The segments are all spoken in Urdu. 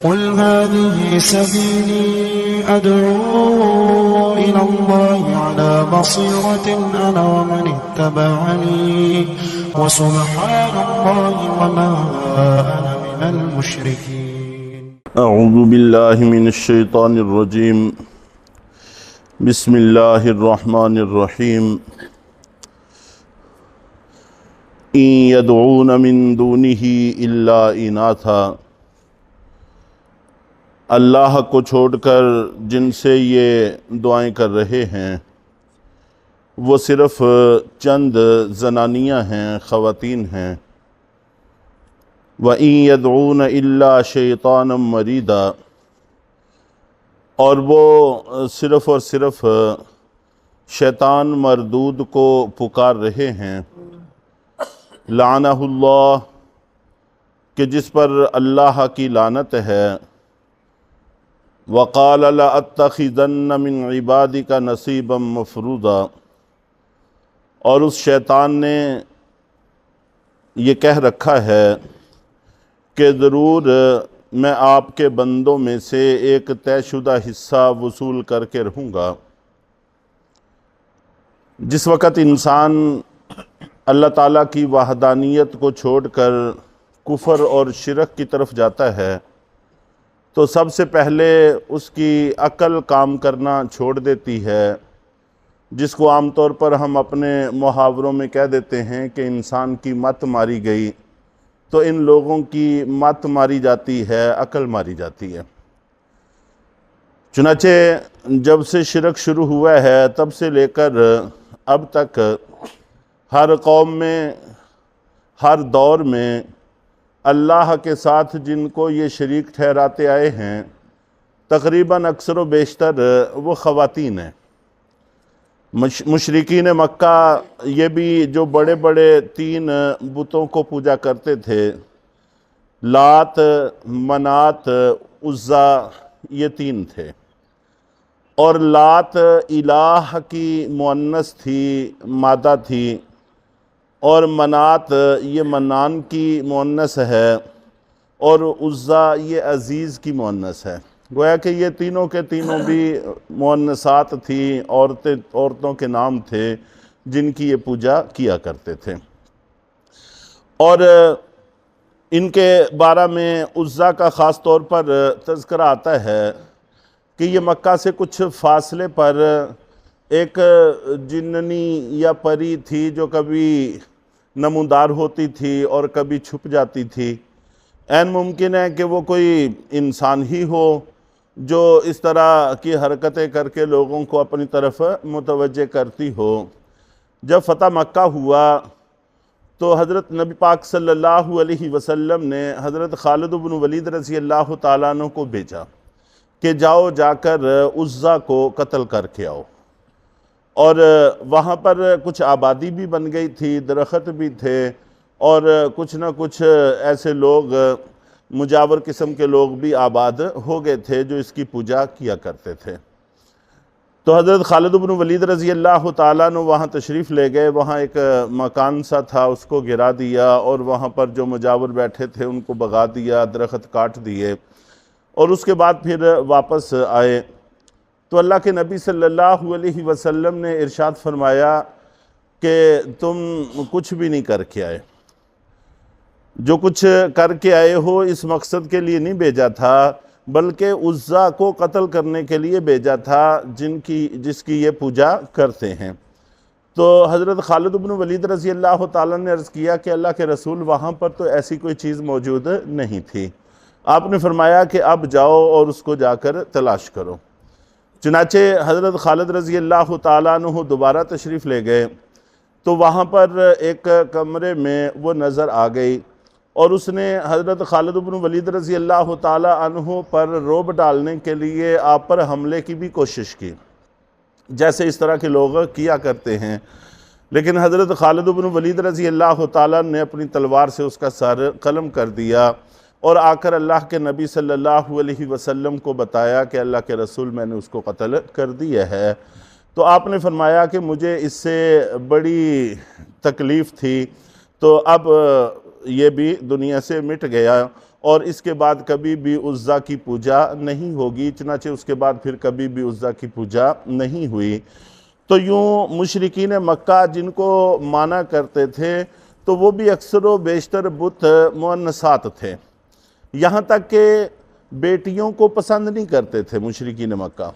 قل هذه سبيلي أدعو إلى الله على بصيرة أنا ومن اتبعني وسبحان الله وما أنا من المشركين. أعوذ بالله من الشيطان الرجيم. بسم الله الرحمن الرحيم. إن يدعون من دونه إلا إناثا. اللہ کو چھوڑ کر جن سے یہ دعائیں کر رہے ہیں وہ صرف چند زنانیاں ہیں، خواتین ہیں۔ وَإِن يَدْعُونَ إِلَّا شَيْطَانًا مَرِيدًا، اور وہ صرف اور صرف شیطان مردود کو پکار رہے ہیں، لعنہ اللہ، کہ جس پر اللہ کی لعنت ہے۔ وَقَالَ لَأَتَّخِذَنَّ مِنْ عِبَادِكَ نَصِيبًا مَفْرُوضًا، اور اس شیطان نے یہ کہہ رکھا ہے کہ ضرور میں آپ کے بندوں میں سے ایک طے شدہ حصہ وصول کر کے رہوں گا۔ جس وقت انسان اللہ تعالیٰ کی وحدانیت کو چھوڑ کر کفر اور شرک کی طرف جاتا ہے تو سب سے پہلے اس کی عقل کام کرنا چھوڑ دیتی ہے، جس کو عام طور پر ہم اپنے محاوروں میں کہہ دیتے ہیں کہ انسان کی مت ماری گئی، تو ان لوگوں کی مت ماری جاتی ہے، عقل ماری جاتی ہے۔ چنانچہ جب سے شرک شروع ہوا ہے تب سے لے کر اب تک ہر قوم میں، ہر دور میں اللہ کے ساتھ جن کو یہ شریک ٹھہراتے آئے ہیں تقریباً اکثر و بیشتر وہ خواتین ہیں۔ مشرکین مکہ یہ بھی جو بڑے بڑے تین بتوں کو پوجا کرتے تھے، لات، منات، عزا، یہ تین تھے، اور لات الہ کی مؤنث تھی، مادہ تھی، اور منات یہ منان کی مؤنث ہے، اور عزا یہ عزیز کی مؤنث ہے۔ گویا کہ یہ تینوں کے تینوں بھی مؤنثات تھیں، عورتوں کے نام تھے جن کی یہ پوجا کیا کرتے تھے۔ اور ان کے بارے میں عزا کا خاص طور پر تذکرہ آتا ہے کہ یہ مکہ سے کچھ فاصلے پر ایک جننی یا پری تھی جو کبھی نمودار ہوتی تھی اور کبھی چھپ جاتی تھی۔ عین ممکن ہے کہ وہ کوئی انسان ہی ہو جو اس طرح کی حرکتیں کر کے لوگوں کو اپنی طرف متوجہ کرتی ہو۔ جب فتح مکہ ہوا تو حضرت نبی پاک صلی اللہ علیہ وسلم نے حضرت خالد بن ولید رضی اللہ تعالیٰ عنہ کو بھیجا کہ جاؤ جا کر عزا کو قتل کر کے آؤ۔ اور وہاں پر کچھ آبادی بھی بن گئی تھی، درخت بھی تھے، اور کچھ نہ کچھ ایسے لوگ مجاور قسم کے لوگ بھی آباد ہو گئے تھے جو اس کی پوجا کیا کرتے تھے۔ تو حضرت خالد بن ولید رضی اللہ تعالیٰ نے وہاں تشریف لے گئے۔ وہاں ایک مکان سا تھا، اس کو گرا دیا، اور وہاں پر جو مجاور بیٹھے تھے ان کو بھگا دیا، درخت کاٹ دیے، اور اس کے بعد پھر واپس آئے۔ تو اللہ کے نبی صلی اللہ علیہ وسلم نے ارشاد فرمایا کہ تم کچھ بھی نہیں کر کے آئے، جو کچھ کر کے آئے ہو اس مقصد کے لیے نہیں بھیجا تھا، بلکہ عزا کو قتل کرنے کے لیے بھیجا تھا جس کی یہ پوجا کرتے ہیں۔ تو حضرت خالد بن ولید رضی اللہ تعالیٰ نے عرض کیا کہ اللہ کے رسول وہاں پر تو ایسی کوئی چیز موجود نہیں تھی۔ آپ نے فرمایا کہ اب جاؤ اور اس کو جا کر تلاش کرو۔ چنانچہ حضرت خالد رضی اللہ تعالیٰ عنہ دوبارہ تشریف لے گئے تو وہاں پر ایک کمرے میں وہ نظر آ گئی، اور اس نے حضرت خالد بن ولید رضی اللہ تعالیٰ عنہ پر رعب ڈالنے کے لیے آپ پر حملے کی بھی کوشش کی، جیسے اس طرح کے لوگ کیا کرتے ہیں۔ لیکن حضرت خالد بن ولید رضی اللہ تعالیٰ نے اپنی تلوار سے اس کا سر قلم کر دیا، اور آ کر اللہ کے نبی صلی اللہ علیہ وسلم کو بتایا کہ اللہ کے رسول میں نے اس کو قتل کر دیا ہے۔ تو آپ نے فرمایا کہ مجھے اس سے بڑی تکلیف تھی، تو اب یہ بھی دنیا سے مٹ گیا، اور اس کے بعد کبھی بھی عزا کی پوجا نہیں ہوگی، چنانچہ اس کے بعد پھر کبھی بھی عزا کی پوجا نہیں ہوئی۔ تو یوں مشرکین مکہ جن کو مانا کرتے تھے تو وہ بھی اکثر و بیشتر بت مؤنثات تھے، یہاں تک کہ بیٹیوں کو پسند نہیں کرتے تھے مشرکین مکہ،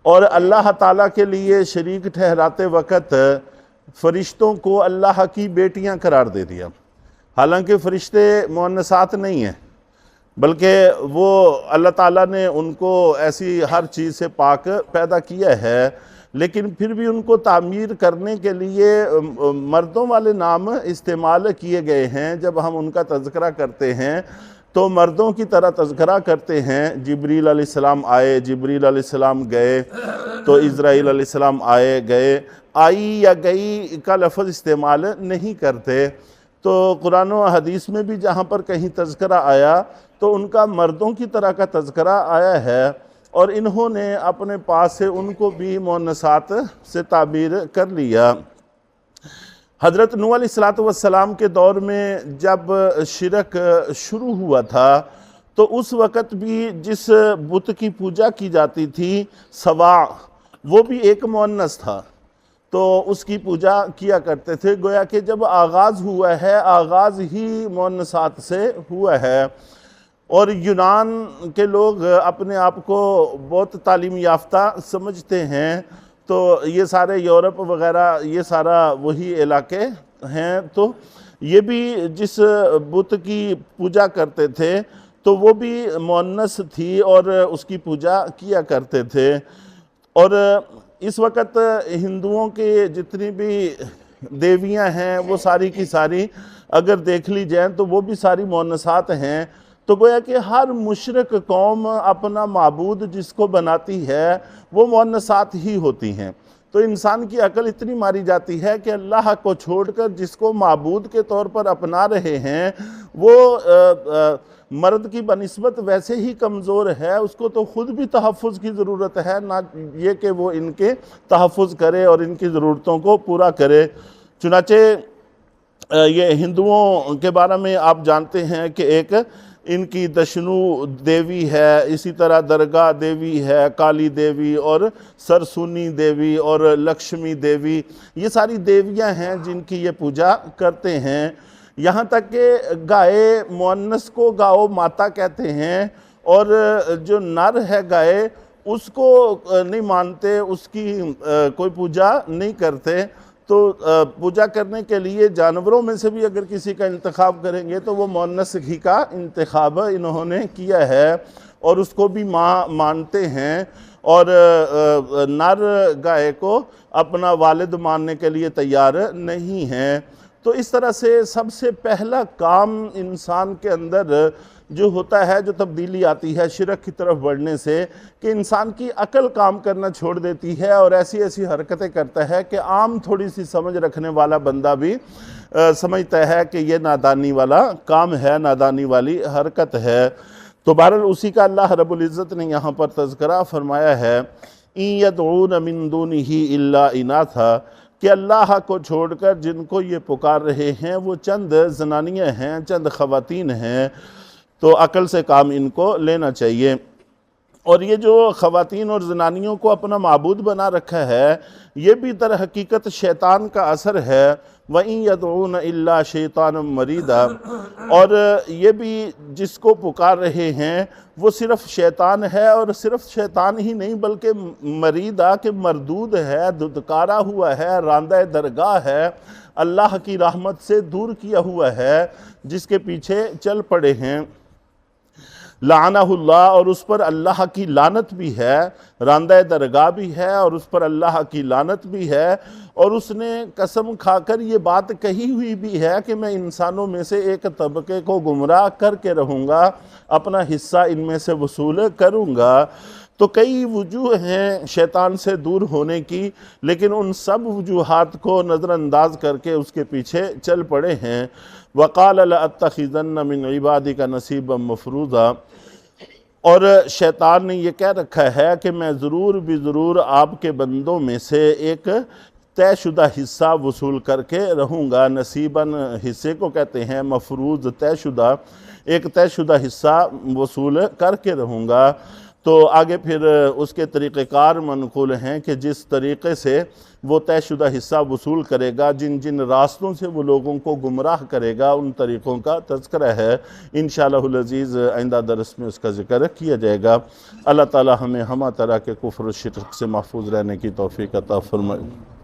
اور اللہ تعالیٰ کے لیے شریک ٹھہراتے وقت فرشتوں کو اللہ کی بیٹیاں قرار دے دیا، حالانکہ فرشتے مؤنثات نہیں ہیں، بلکہ وہ اللہ تعالیٰ نے ان کو ایسی ہر چیز سے پاک پیدا کیا ہے، لیکن پھر بھی ان کو تعمیر کرنے کے لیے مردوں والے نام استعمال کیے گئے ہیں۔ جب ہم ان کا تذکرہ کرتے ہیں تو مردوں کی طرح تذکرہ کرتے ہیں، جبریل علیہ السلام آئے، جبریل علیہ السلام گئے، تو اسرائیل علیہ السلام آئے گئے، آئی یا گئی کا لفظ استعمال نہیں کرتے۔ تو قرآن و حدیث میں بھی جہاں پر کہیں تذکرہ آیا تو ان کا مردوں کی طرح کا تذکرہ آیا ہے، اور انہوں نے اپنے پاس سے ان کو بھی مؤنثات سے تعبیر کر لیا۔ حضرت نوح علیہ السلام کے دور میں جب شرک شروع ہوا تھا تو اس وقت بھی جس بت کی پوجا کی جاتی تھی سواع، وہ بھی ایک مؤنث تھا، تو اس کی پوجا کیا کرتے تھے۔ گویا کہ جب آغاز ہوا ہے، آغاز ہی مؤنثات سے ہوا ہے، اور یونان کے لوگ اپنے آپ کو بہت تعلیم یافتہ سمجھتے ہیں، تو یہ سارے یورپ وغیرہ یہ سارا وہی علاقے ہیں، تو یہ بھی جس بت کی پوجا کرتے تھے تو وہ بھی مؤنث تھی اور اس کی پوجا کیا کرتے تھے۔ اور اس وقت ہندوؤں کے جتنی بھی دیویاں ہیں وہ ساری کی ساری اگر دیکھ لی جائیں تو وہ بھی ساری مؤنثات ہیں۔ تو گویا کہ ہر مشرک قوم اپنا معبود جس کو بناتی ہے وہ مؤنثات ہی ہوتی ہیں۔ تو انسان کی عقل اتنی ماری جاتی ہے کہ اللہ کو چھوڑ کر جس کو معبود کے طور پر اپنا رہے ہیں وہ مرد کی بنسبت ویسے ہی کمزور ہے، اس کو تو خود بھی تحفظ کی ضرورت ہے، نہ یہ کہ وہ ان کے تحفظ کرے اور ان کی ضرورتوں کو پورا کرے۔ چنانچہ یہ ہندوؤں کے بارے میں آپ جانتے ہیں کہ ایک ان کی دشنو دیوی ہے، اسی طرح درگاہ دیوی ہے، کالی دیوی اور سرسونی دیوی اور لکشمی دیوی، یہ ساری دیویاں ہیں جن کی یہ پوجا کرتے ہیں۔ یہاں تک کہ گائے مؤنث کو گاؤ ماتا کہتے ہیں، اور جو نر ہے گائے اس کو نہیں مانتے، اس کی کوئی پوجا نہیں کرتے۔ تو پوجا کرنے کے لیے جانوروں میں سے بھی اگر کسی کا انتخاب کریں گے تو وہ مؤنث ہی کا انتخاب انہوں نے کیا ہے، اور اس کو بھی ماں مانتے ہیں، اور نر گائے کو اپنا والد ماننے کے لیے تیار نہیں ہیں۔ تو اس طرح سے سب سے پہلا کام انسان کے اندر جو ہوتا ہے، جو تبدیلی آتی ہے شرک کی طرف بڑھنے سے، کہ انسان کی عقل کام کرنا چھوڑ دیتی ہے اور ایسی ایسی حرکتیں کرتا ہے کہ عام تھوڑی سی سمجھ رکھنے والا بندہ بھی سمجھتا ہے کہ یہ نادانی والا کام ہے، نادانی والی حرکت ہے۔ تو بہرحال اسی کا اللہ رب العزت نے یہاں پر تذکرہ فرمایا ہے، اِن يَدْعُونَ مِن دُونِهِ إِلَّا إِنَاثًا، کہ اللہ کو چھوڑ کر جن کو یہ پکار رہے ہیں وہ چند زنانیاں ہیں، چند خواتین ہیں، تو عقل سے کام ان کو لینا چاہیے۔ اور یہ جو خواتین اور زنانیوں کو اپنا معبود بنا رکھا ہے یہ بھی در حقیقت شیطان کا اثر ہے، وَإِن يَدْعُونَ إِلَّا شَيْطَانًا مَرِيدًا، اور یہ بھی جس کو پکار رہے ہیں وہ صرف شیطان ہے، اور صرف شیطان ہی نہیں بلکہ مریدہ کہ مردود ہے، دھتکارا ہوا ہے، راندہ درگاہ ہے، اللہ کی رحمت سے دور کیا ہوا ہے، جس کے پیچھے چل پڑے ہیں۔ لعنہ اللہ، اور اس پر اللہ کی لعنت بھی ہے، راندہ درگاہ بھی ہے اور اس پر اللہ کی لعنت بھی ہے، اور اس نے قسم کھا کر یہ بات کہی ہوئی بھی ہے کہ میں انسانوں میں سے ایک طبقے کو گمراہ کر کے رہوں گا، اپنا حصہ ان میں سے وصول کروں گا۔ تو کئی وجوہ ہیں شیطان سے دور ہونے کی، لیکن ان سب وجوہات کو نظر انداز کر کے اس کے پیچھے چل پڑے ہیں۔ وَقَالَ لَأَتَّخِذَنَّ مِنْ عِبَادِكَ نَصِيبًا مَفْرُوضًا، اور شیطان نے یہ کہہ رکھا ہے کہ میں ضرور بھی ضرور آپ کے بندوں میں سے ایک طے شدہ حصہ وصول کر کے رہوں گا۔ نصیباً حصے کو کہتے ہیں، مفروض طے شدہ۔ ایک طے شدہ حصہ وصول کر کے رہوں گا۔ تو آگے پھر اس کے طریقہ کار منقول ہیں کہ جس طریقے سے وہ طے شدہ حصہ وصول کرے گا، جن جن راستوں سے وہ لوگوں کو گمراہ کرے گا، ان طریقوں کا تذکرہ ہے۔ انشاءاللہ العزیز آئندہ درس میں اس کا ذکر کیا جائے گا۔ اللہ تعالی ہمیں ہمہ طرح کے کفر و شرک سے محفوظ رہنے کی توفیق عطا فرمائے۔